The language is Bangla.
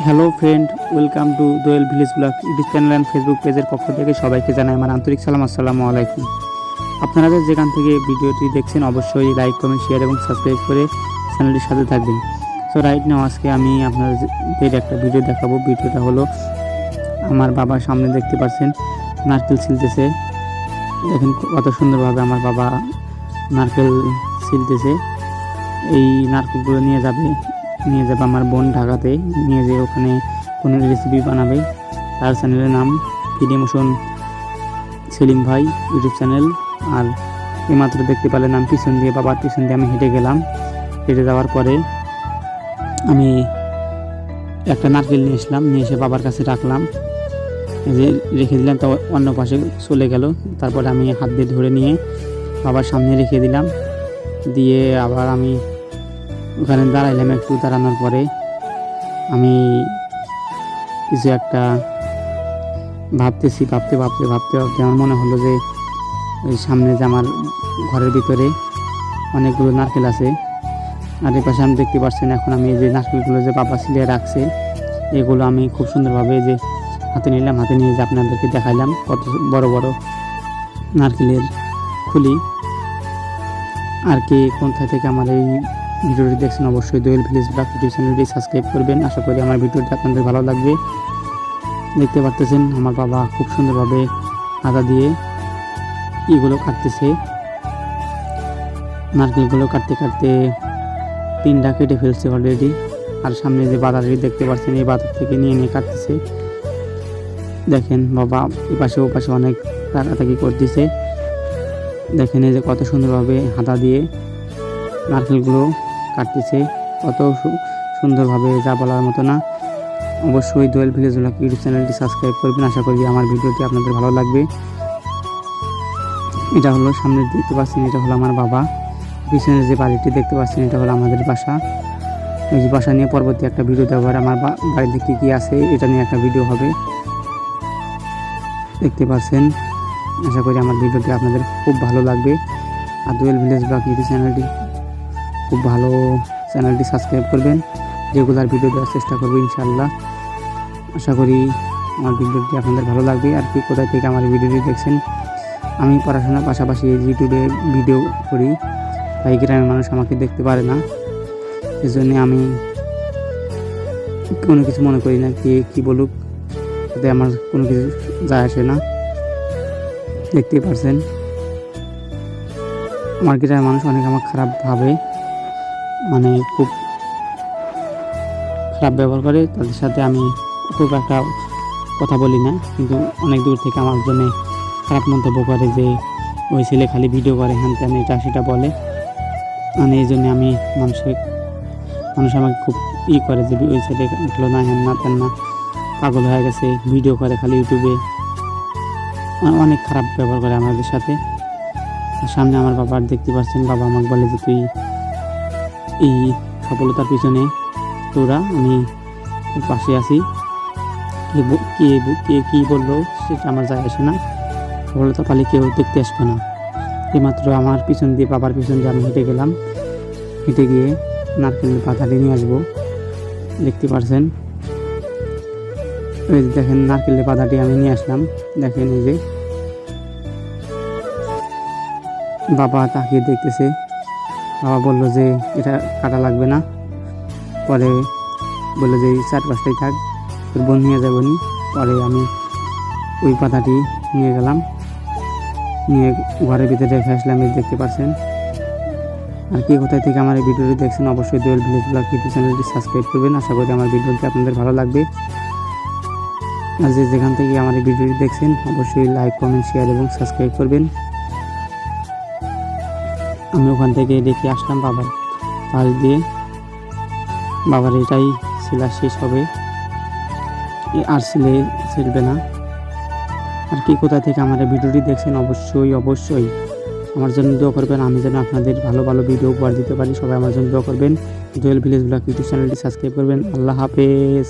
Hello friend, welcome to Doyel village blog YouTube channel and Facebook পেজের পক্ষ থেকে সবাইকে জানাই আমার আন্তরিক সালাম। আসসালামু আলাইকুম। আপনারা যেখান থেকে ভিডিওটি দেখছেন অবশ্যই লাইক, কমেন্ট, শেয়ার এবং সাবস্ক্রাইব করে চ্যানেলটির সাথে থাকবেন। সো রাইট নাও আজকে আমি আপনাদের একটা ভিডিও দেখাবো। ভিডিওটা হলো আমার বাবার সামনে দেখতে পাচ্ছেন নারকেল ছিলতেছে। দেখেন কত সুন্দরভাবে আমার বাবা নারকেল ছিলতেছে। এই নারকেলগুলো নিয়ে যাবে আমার বোন ঢাকাতে, নিয়ে যেয়ে ওখানে কোনো রেসিপি বানাবে। তার চ্যানেলের নাম ফিডি মোশন সেলিম ভাই ইউটিউব চ্যানেল। আর এইমাত্র দেখতে পেলেন আমি পিছন দিয়ে বাবার পিছন দিয়ে আমি হেঁটে গেলাম। হেঁটে যাওয়ার পরে আমি একটা নারকেল নিয়ে এসলাম, নিয়ে এসে বাবার কাছে রাখলাম, যে রেখে দিলাম। তো অন্য পাশে চলে গেল। তারপরে আমি হাত দিয়ে ধরে নিয়ে বাবার সামনে রেখে দিলাম, দিয়ে আবার আমি ওখানে দাঁড়াইলাম। একটু দাঁড়ানোর পরে আমি কিছু একটা ভাবতে আমার মনে হলো যে ওই সামনে যে আমার ঘরের ভিতরে অনেকগুলো নারকেল আছে। আর এই পাশে আমি দেখতে পাচ্ছেন এখন আমি এই যে নারকেলগুলো যে বাবা ছিলিয়ে রাখছে, এগুলো আমি খুব সুন্দরভাবে যে হাতে নিলাম, হাতে নিয়ে যে আপনাদেরকে দেখাইলাম কত বড় বড় নারকেলের খুলি। আর কি কোথা থেকে আমার এই ভিডিওটি দেখছেন অবশ্যই দোয়েল ভিলেজ ব্লগ ইউটিউব চ্যানেলটি সাবস্ক্রাইব করবেন। আশা করি আমার ভিডিওটি আপনাদের ভালো লাগবে। দেখতে পারতেছেন আমার বাবা খুব সুন্দরভাবে আদা দিয়ে এগুলো কাটতেছে। নারকেলগুলো কাটতে কাটতে 3টা কেটে ফেলছে অলরেডি। আর সামনে যে বাজারটি দেখতে পাচ্ছেন, এই বাজার থেকে নিয়ে নিয়ে কাটতেছে। দেখেন বাবা এপাশে ওপাশে অনেক তাকাতাকি করতেছে। দেখেন এই যে কত সুন্দরভাবে হাতা দিয়ে নারকেলগুলো কাটতেছে, কত সুন্দরভাবে, যা বলার মতো না। অবশ্যই দোয়েল ভিলেজ ব্লগ ইউটিউব চ্যানেলটি সাবস্ক্রাইব করবেন। আশা করি আমার ভিডিওটি আপনাদের ভালো লাগবে। এটা হলো সামনে দেখতে পাচ্ছেন, এটা হলো আমার বাবা। পিছনে যে বাড়িটি দেখতে পাচ্ছেন এটা হলো আমাদের বাসা। এই যে বাসা নিয়ে পরবর্তী একটা ভিডিও দেওয়া হবে। আমার বাড়িতে কী কী আছে এটা নিয়ে একটা ভিডিও হবে, দেখতে পাচ্ছেন। আশা করি আমার ভিডিওটি আপনাদের খুব ভালো লাগবে। আর দোয়েল ভিলেজ ব্লগ ইউটিউব চ্যানেলটি খুব ভালো, চ্যানেলটি সাবস্ক্রাইব করবেন। রেগুলার ভিডিও দেওয়ার চেষ্টা করবো ইনশাআল্লাহ। আশা করি আমার ভিডিওটি আপনাদের ভালো লাগবে। আর কি কোথায় থেকে আমার ভিডিওটি দেখছেন, আমি পড়াশোনার পাশাপাশি ইউটিউবে ভিডিও করি, তাই গ্রামের মানুষ আমাকে দেখতে পারে না। এজন্য আমি কোনো কিছু মনে করি না, কে কী বলুক, তাতে আমার কোনো কিছু যায় আসে না। দেখতেই পারছেন আমার গ্রামের মানুষ অনেক আমার খারাপ ভাবে, মানে খুব খারাপ ব্যবহার করে। তাদের সাথে আমি খুব একটা কথা বলি না, কিন্তু অনেক দূর থেকে আমার জন্য খারাপ মন্তব্য করে, যে ওই ছেলে খালি ভিডিও করে, হ্যান ত্যান, এটা সেটা বলে। মানে এই জন্য আমি মানুষ আমাকে খুব করে, যে ওই ছেলে ভালো না, হ্যান না তেন না, পাগল হয়ে গেছে, ভিডিও করে খালি ইউটিউবে। অনেক খারাপ ব্যবহার করে আমাদের সাথে। সামনে আমার বাবার দেখতে পাচ্ছেন, বাবা আমাকে বলে যে তুই এই সফলতার পিছনে তোরা, আমি পাশে আছি। কে কী বললো সেটা আমার যায় আসে না, সফলতা পালে কেউ দেখতে আসবে না। এইমাত্র আমার পিছন দিয়ে, বাবার পিছন দিয়ে আমি হেঁটে গেলাম। হেঁটে গিয়ে নারকেলের পাতাটি নিয়ে আসবো। দেখতে পাচ্ছেন এই যে দেখেন নারকেলের পাতাটি আমি নিয়ে আসলাম। দেখেন এই যে বাবা তাকিয়ে দেখতেছে। বাবা বললো যে এটা কাটা লাগবে না, পরে বললো যে 4-5টাই থাক, তোর বোন নিয়ে যাবো নি। পরে আমি ওই পাতাটি নিয়ে গেলাম, নিয়ে ঘরের ভিতরে রেখে আসলাম। এই দেখতে পাচ্ছেন। আর কি কোথায় থেকে আমার এই ভিডিওটি দেখছেন অবশ্যই দোয়েল ভিলেজ ব্লগ ইউটিউব চ্যানেলটি সাবস্ক্রাইব করবেন। আশা করি আমার ভিডিওটি আপনাদের ভালো লাগবে। আর যেখান থেকে আমার এই ভিডিওটি দেখছেন অবশ্যই লাইক, কমেন্ট, শেয়ার এবং সাবস্ক্রাইব করবেন। আমি ওখান থেকে রেখে আসলাম বাবার পাশ দিয়ে। বাবার এটাই ছেলা শেষ হবে, আর ছেলবে না। আর কি কোথা থেকে আমার এই ভিডিওটি দেখছেন অবশ্যই আমার জন্য দোয়া করবেন, আমি যেন আপনাদের ভালো ভালো ভিডিও উপহার দিতে পারি। সবাই আমার জন্য দোয়া করবেন। দোয়েল ভিলেজ ব্লগ ইউটিউব চ্যানেলটি সাবস্ক্রাইব করবেন। আল্লাহ হাফেজ।